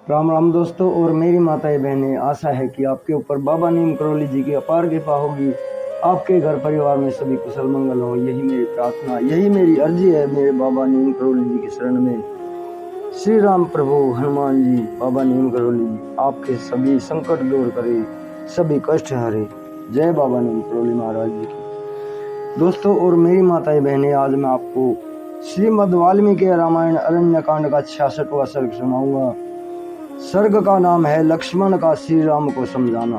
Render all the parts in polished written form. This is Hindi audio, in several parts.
राम राम दोस्तों और मेरी माताएं बहनें, आशा है कि आपके ऊपर बाबा नीम करौली जी की अपार कृपा होगी। आपके घर परिवार में सभी कुशल मंगल हो, यही मेरी प्रार्थना, यही मेरी अर्जी है। मेरे बाबा नीम करौली जी की शरण में श्री राम प्रभु हनुमान जी, बाबा नीम करौली जी आपके सभी संकट दूर करे, सभी कष्ट हरे। जय बाबा नीम करौली महाराज जी की। दोस्तों और मेरी माताएं बहनें, आज मैं आपको श्रीमद् वाल्मीकि रामायण अरण्य कांड का 66वां सर्ग सुनाऊंगा। सर्ग का नाम है लक्ष्मण का श्री राम को समझाना।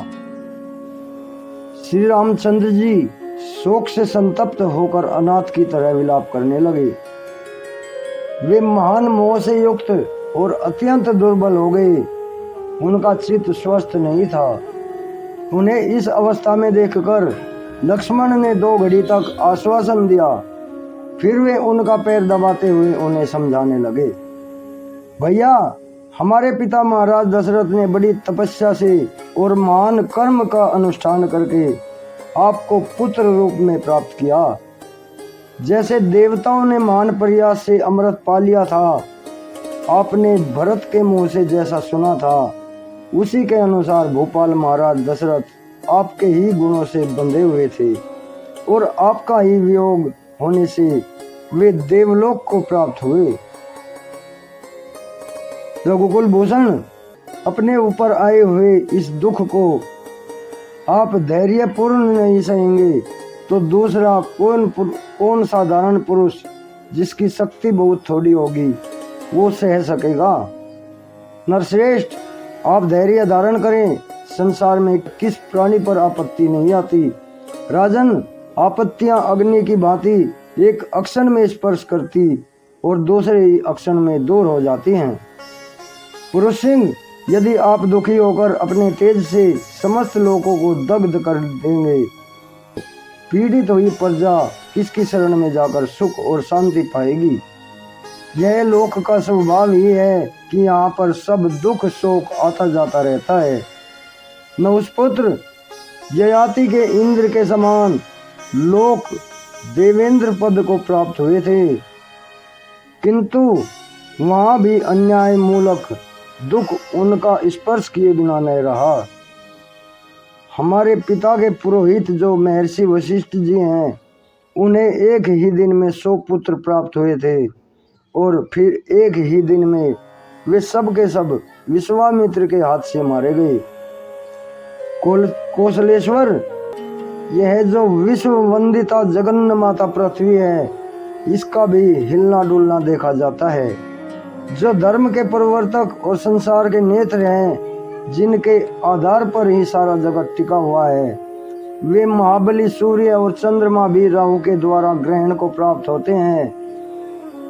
श्री रामचंद्र जी शोक से संतप्त होकर अनाथ की तरह विलाप करने लगे। वे महान मोह से युक्त और अत्यंत दुर्बल हो गए। उनका चित्त स्वस्थ नहीं था। उन्हें इस अवस्था में देखकर लक्ष्मण ने 2 घड़ी तक आश्वासन दिया। फिर वे उनका पैर दबाते हुए उन्हें समझाने लगे। भैया, हमारे पिता महाराज दशरथ ने बड़ी तपस्या से और महान कर्म का अनुष्ठान करके आपको पुत्र रूप में प्राप्त किया। जैसे देवताओं ने महान प्रयास से अमृत पा लिया था, आपने भरत के मुंह से जैसा सुना था, उसी के अनुसार भोपाल महाराज दशरथ आपके ही गुणों से बंधे हुए थे और आपका ही वियोग होने से वे देवलोक को प्राप्त हुए। रघुकुल भूषण, अपने ऊपर आए हुए इस दुख को आप धैर्यपूर्ण नहीं सहेंगे तो दूसरा कौन साधारण पुरुष जिसकी शक्ति बहुत थोड़ी होगी वो सह सकेगा। नरश्रेष्ठ, आप धैर्य धारण करें। संसार में किस प्राणी पर आपत्ति नहीं आती। राजन, आपत्तियां अग्नि की भांति एक अक्षण में स्पर्श करती और दूसरे ही अक्षण में दूर हो जाती हैं। पुरुष सिंह, यदि आप दुखी होकर अपने तेज से समस्त लोगों को दग्ध कर देंगे, पीड़ित हुई प्रजा किसकी शरण में जाकर सुख और शांति पाएगी। यह लोक का स्वभाव ही है कि यहाँ पर सब दुख शोक आता जाता रहता है। नहुषपुत्र, ययाति के इंद्र के समान लोक देवेंद्र पद को प्राप्त हुए थे, किंतु वहाँ भी अन्याय मूलक दुख उनका स्पर्श किए बिना नहीं रहा। हमारे पिता के पुरोहित जो महर्षि वशिष्ठ जी हैं, उन्हें एक ही दिन में 100 पुत्र प्राप्त हुए थे और फिर एक ही दिन में वे सब के सब विश्वामित्र के हाथ से मारे गए। कौशलेश्वर, यह जो विश्व वंदिता जगन्न माता पृथ्वी है, इसका भी हिलना डुलना देखा जाता है। जो धर्म के प्रवर्तक और संसार के नेत्र हैं, जिनके आधार पर ही सारा जगत टिका हुआ है, वे महाबली सूर्य और चंद्रमा भी राहु के द्वारा ग्रहण को प्राप्त होते हैं।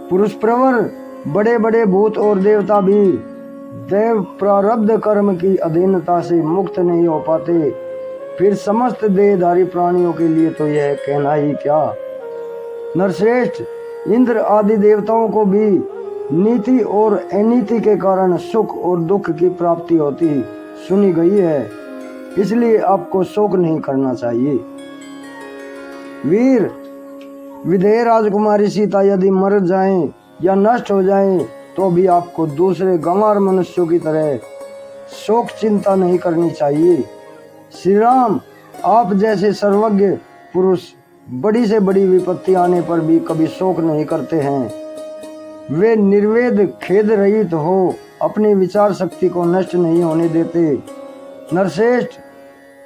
पुरुष प्रवर बड़े बड़े भूत और देवता भी देव प्रारब्ध कर्म की अधीनता से मुक्त नहीं हो पाते। फिर समस्त देहधारी प्राणियों के लिए तो यह कहना ही क्या। नरश्रेष्ठ, इंद्र आदि देवताओं को भी नीति और अनीति के कारण सुख और दुख की प्राप्ति होती सुनी गई है, इसलिए आपको शोक नहीं करना चाहिए। वीर, विधेय राजकुमारी सीता यदि मर जाएं या नष्ट हो जाएं तो भी आपको दूसरे गंवार मनुष्यों की तरह शोक चिंता नहीं करनी चाहिए। श्री राम, आप जैसे सर्वज्ञ पुरुष बड़ी से बड़ी विपत्ति आने पर भी कभी शोक नहीं करते हैं। वे निर्वेद खेद रहित हो अपनी विचार शक्ति को नष्ट नहीं होने देते। नरश्रेष्ठ,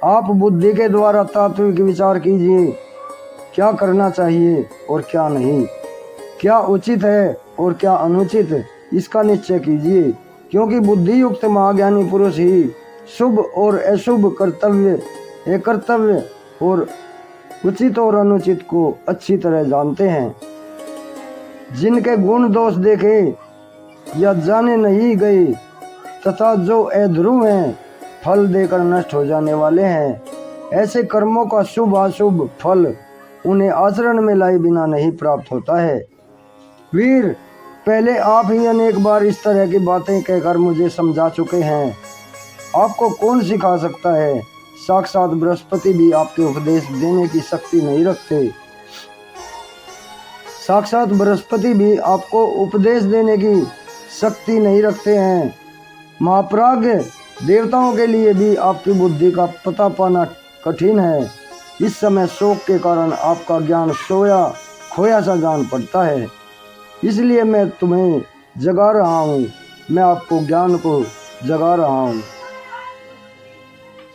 आप बुद्धि के द्वारा तात्विक विचार कीजिए, क्या करना चाहिए और क्या नहीं, क्या उचित है और क्या अनुचित, इसका निश्चय कीजिए। क्योंकि बुद्धि युक्त महाज्ञानी पुरुष ही शुभ और अशुभ, कर्तव्य और उचित और अनुचित को अच्छी तरह जानते हैं। जिनके गुण दोष देखे या जाने नहीं गए तथा जो अध्रुव हैं, फल देकर नष्ट हो जाने वाले हैं, ऐसे कर्मों का शुभ अशुभ फल उन्हें आचरण में लाए बिना नहीं प्राप्त होता है। वीर, पहले आप ही अनेक बार इस तरह की बातें कहकर मुझे समझा चुके हैं। आपको कौन सिखा सकता है। साक्षात बृहस्पति भी आपके उपदेश देने की शक्ति नहीं रखते। साक्षात बृहस्पति भी आपको उपदेश देने की शक्ति नहीं रखते हैं। महाप्राज्ञ देवताओं के लिए भी आपकी बुद्धि का पता पाना कठिन है। इस समय शोक के कारण आपका ज्ञान खोया सा जान पड़ता है। इसलिए मैं तुम्हें जगा रहा हूँ, मैं आपको ज्ञान को जगा रहा हूँ।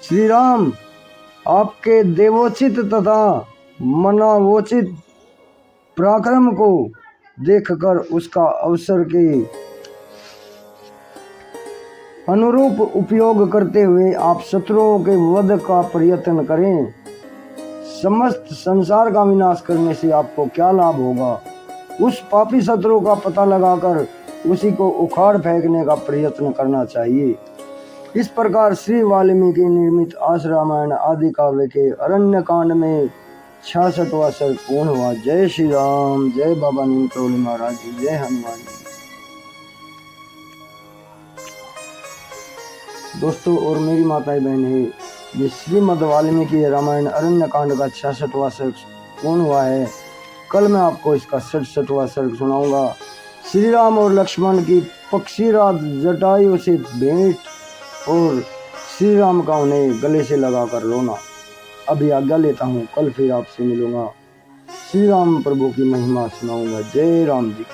श्री राम आपके देवोचित तथा मनावोचित पराक्रम को देखकर उसका अवसर के अनुरूप उपयोग करते हुए आप शत्रुओं के वध का प्रयत्न करें। समस्त संसार का विनाश करने से आपको क्या लाभ होगा? उस पापी शत्रु का पता लगाकर उसी को उखाड़ फेंकने का प्रयत्न करना चाहिए। इस प्रकार श्री वाल्मीकि निर्मित आस रामायण आदि काव्य के अरण्य कांड में 66वां सर्ग पूर्ण हुआ। जय श्री राम, जय बाबा नीम करोली महाराज जी, जय हनुमान जी। दोस्तों और मेरी माताएं बहनें, ये श्रीमद् वाल्मीकि रामायण अरण्य कांड का 66वां सर्ग पूर्ण हुआ है। कल मैं आपको इसका 67वां सर्ग सुनाऊंगा। श्री राम और लक्ष्मण की पक्षीराज जटायु से भेंट और श्री राम का उन्हें गले से लगाकर रोना। अभी आज्ञा लेता हूँ, कल फिर आपसे मिलूंगा। श्री राम प्रभु की महिमा सुनाऊंगा। जय राम जी।